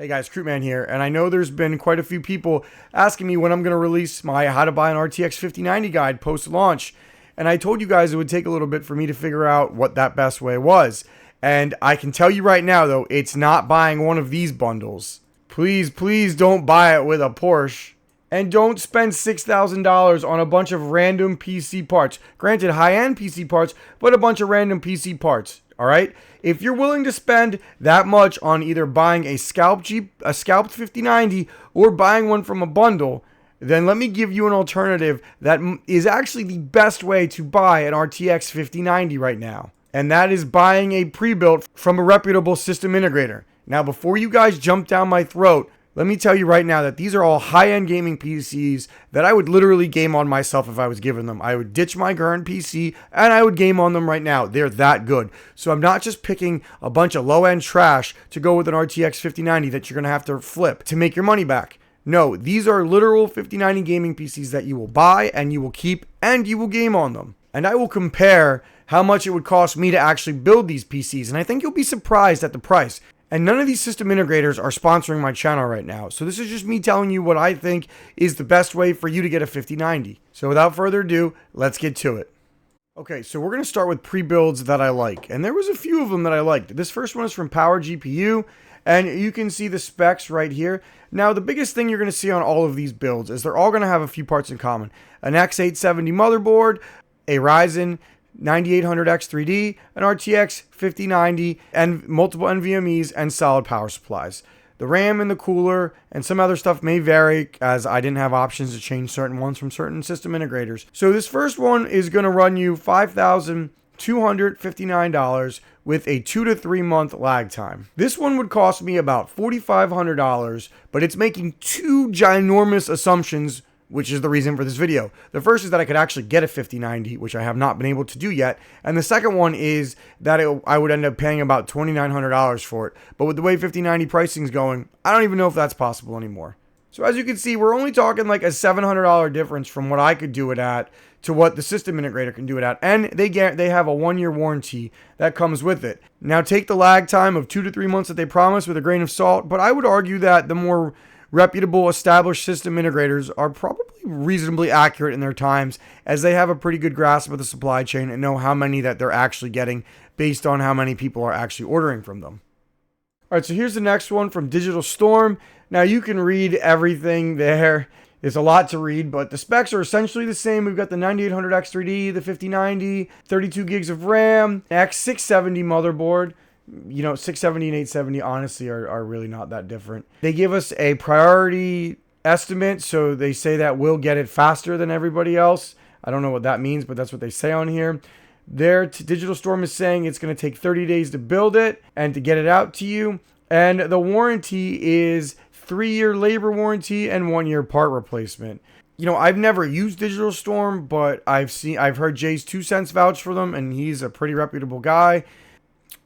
Hey guys, Crewman here, and I know there's been quite a few people asking me when I'm going to release my how to buy an RTX 5090 guide post-launch, and I told you guys it would take a little bit for me to figure out what that best way was, and I can tell you right now though, it's not buying one of these bundles. Please don't buy it with a Porsche, and don't spend $6,000 on a bunch of random PC parts. Granted, high-end PC parts, but a bunch of random PC parts. All right. If you're willing to spend that much on either buying a scalped 5090 or buying one from a bundle, then let me give you an alternative that is actually the best way to buy an RTX 5090 right now. And that is buying a pre-built from a reputable system integrator. Now, before you guys jump down my throat, let me tell you right now that these are all high-end gaming PCs that I would literally game on myself if I was given them. I would ditch my current PC and I would game on them right now. They're that good. So I'm not just picking a bunch of low-end trash to go with an RTX 5090 that you're going to have to flip to make your money back. No, these are literal 5090 gaming PCs that you will buy and you will keep and you will game on them. And I will compare how much it would cost me to actually build these PCs, and I think you'll be surprised at the price. And none of these system integrators are sponsoring my channel right now. So this is just me telling you what I think is the best way for you to get a 5090. So without further ado, let's get to it. Okay, so we're going to start with pre-builds that I like. And there was a few of them that I liked. This first one is from Power GPU. And you can see the specs right here. Now, the biggest thing you're going to see on all of these builds is they're all going to have a few parts in common. An X870 motherboard, a Ryzen 9800X3D, an RTX 5090, and multiple NVMEs and solid power supplies. The RAM and the cooler and some other stuff may vary, as I didn't have options to change certain ones from certain system integrators. So this first one is going to run you $5,259 with a 2 to 3 month lag time. This one would cost me about $4,500, but it's making two ginormous assumptions, which is the reason for this video. The first is that I could actually get a 5090, which I have not been able to do yet. And the second one is that I would end up paying about $2,900 for it. But with the way 5090 pricing is going, I don't even know if that's possible anymore. So as you can see, we're only talking like a $700 difference from what I could do it at to what the system integrator can do it at. And they have a 1-year warranty that comes with it. Now take the lag time of 2 to 3 months that they promise with a grain of salt, but I would argue that the more reputable, established system integrators are probably reasonably accurate in their times, as they have a pretty good grasp of the supply chain and know how many that they're actually getting based on how many people are actually ordering from them. All right, so here's the next one from Digital Storm. Now you can read everything there. There's a lot to read, but the specs are essentially the same. We've got the 9800X3D, the 5090, 32 gigs of RAM, X670 motherboard. You know, 670 and 870 honestly are really not that different. They give us a priority estimate, so they say that we'll get it faster than everybody else. I don't know what that means, but that's what they say on here. Digital Storm is saying it's going to take 30 days to build it and to get it out to you. And the warranty is 3-year labor warranty and 1-year part replacement. You know, I've never used Digital Storm, but I've heard Jay's 2 cents vouch for them, and he's a pretty reputable guy.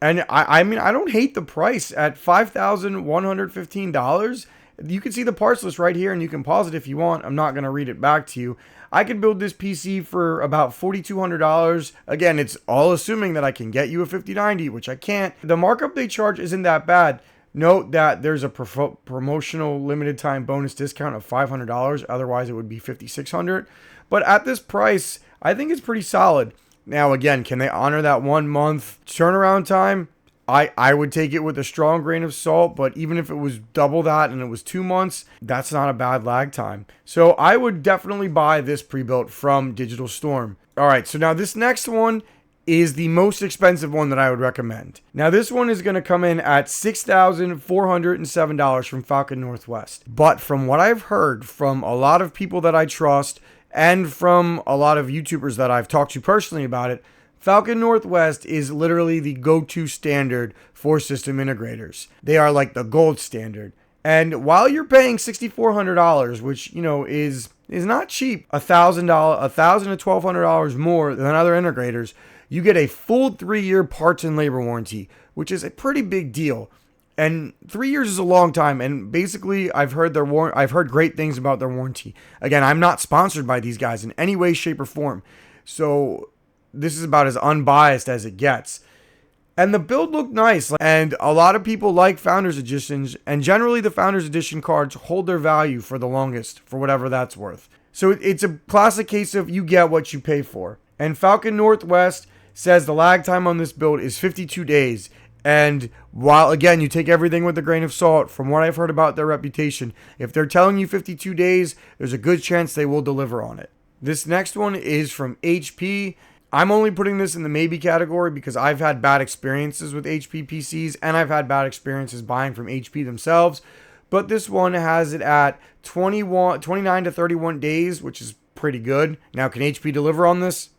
And I mean, I don't hate the price at $5,115. You can see the parts list right here, and you can pause it if you want. I'm not going to read it back to you. I could build this PC for about $4,200. Again, it's all assuming that I can get you a 5090, which I can't. The markup they charge isn't that bad. Note that there's a promotional limited time bonus discount of $500. Otherwise, it would be $5,600. But at this price, I think it's pretty solid. Now, again, can they honor that 1 month turnaround time? I would take it with a strong grain of salt, but even if it was double that and it was 2 months, that's not a bad lag time. So I would definitely buy this pre-built from Digital Storm. All right, so now this next one is the most expensive one that I would recommend. Now, this one is going to come in at $6,407 from Falcon Northwest. But from what I've heard from a lot of people that I trust, and from a lot of YouTubers that I've talked to personally about it, Falcon Northwest is literally the go-to standard for system integrators. They are like the gold standard. And while you're paying $6,400, which, you know, is not cheap, $1,000 to $1,200 more than other integrators, you get a full 3-year parts and labor warranty, which is a pretty big deal. And 3 years is a long time, and basically I've heard great things about their warranty. Again, I'm not sponsored by these guys in any way, shape, or form. So this is about as unbiased as it gets. And the build looked nice, and a lot of people like Founders Editions, and generally the Founders Edition cards hold their value for the longest, for whatever that's worth. So it's a classic case of you get what you pay for. And Falcon Northwest says the lag time on this build is 52 days. And while, again, you take everything with a grain of salt, from what I've heard about their reputation, if they're telling you 52 days, there's a good chance they will deliver on it. This next one is from HP. I'm only putting this in the maybe category because I've had bad experiences with HP PCs, and I've had bad experiences buying from HP themselves. But this one has it at 29 to 31 days, which is pretty good. Now, can HP deliver on this?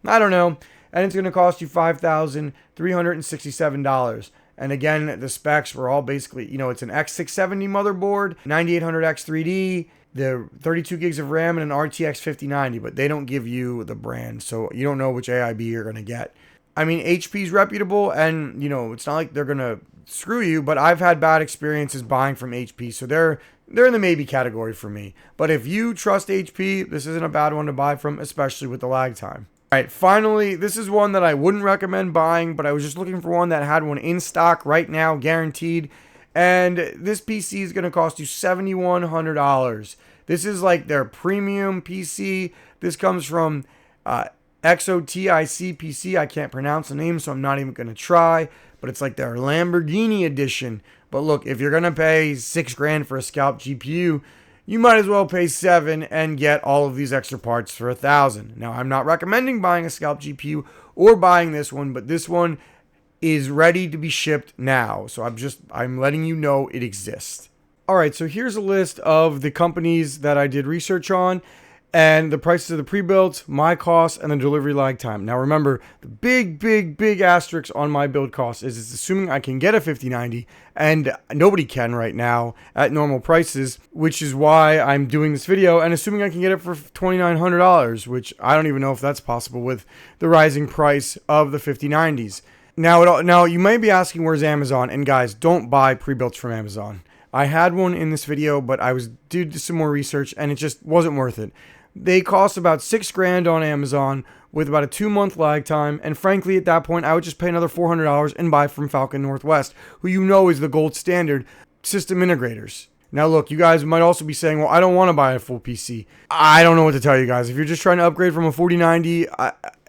I don't know. And it's going to cost you $5,367. And again, the specs were all basically, it's an X670 motherboard, 9800X3D, the 32 gigs of RAM, and an RTX 5090, but they don't give you the brand, so you don't know which AIB you're going to get. I mean, HP's reputable, and, it's not like they're going to screw you, but I've had bad experiences buying from HP, so they're in the maybe category for me. But if you trust HP, this isn't a bad one to buy from, especially with the lag time. All right, finally, this is one that I wouldn't recommend buying, but I was just looking for one that had one in stock right now, guaranteed. And this PC is going to cost you $7,100. This is like their premium PC. This comes from Xotic PC. I can't pronounce the name, so I'm not even going to try. But it's like their Lamborghini edition. But look, if you're going to pay $6,000 for a scalp GPU, you might as well pay $7,000 and get all of these extra parts for $1,000. Now, I'm not recommending buying a scalp GPU or buying this one, but this one is ready to be shipped now. So I'm letting you know it exists. All right, so here's a list of the companies that I did research on and the prices of the pre-built, my costs, and the delivery lag time. Now remember, the big asterisk on my build cost is it's assuming I can get a 5090, and nobody can right now at normal prices, which is why I'm doing this video, and assuming I can get it for $2,900, which I don't even know if that's possible with the rising price of the 5090s. Now you may be asking, where's Amazon? And guys, don't buy pre-builts from Amazon. I had one in this video, but I was due some more research, and it just wasn't worth it. They cost about $6,000 on Amazon with about a 2-month lag time, and frankly, at that point, I would just pay another $400 and buy from Falcon Northwest, who is the gold standard system integrators. Now look, you guys might also be saying, well, I don't want to buy a full PC. I don't know what to tell you guys. If you're just trying to upgrade from a 4090,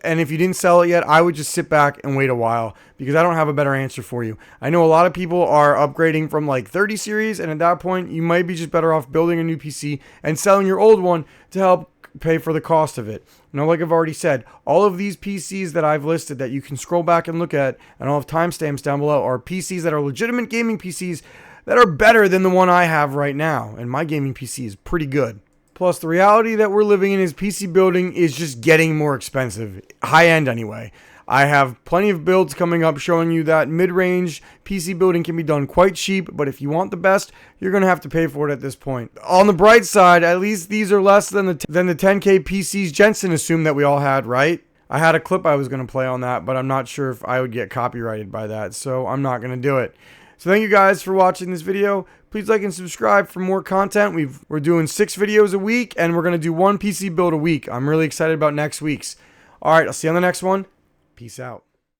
and if you didn't sell it yet, I would just sit back and wait a while because I don't have a better answer for you. I know a lot of people are upgrading from like 30 series, and at that point, you might be just better off building a new PC and selling your old one to help pay for the cost of it. Like I've already said, all of these PCs that I've listed that you can scroll back and look at, and I'll have timestamps down below, are PCs that are legitimate gaming PCs that are better than the one I have right now, and my gaming PC is pretty good. Plus, the reality that we're living in is PC building is just getting more expensive. High end anyway. I have plenty of builds coming up showing you that mid-range PC building can be done quite cheap, but if you want the best, you're going to have to pay for it at this point. On the bright side, at least these are less than the 10K PCs Jensen assumed that we all had, right? I had a clip I was going to play on that, but I'm not sure if I would get copyrighted by that, so I'm not going to do it. So thank you guys for watching this video. Please like and subscribe for more content. We're doing 6 videos a week, and we're going to do 1 PC build a week. I'm really excited about next week's. All right, I'll see you on the next one. Peace out.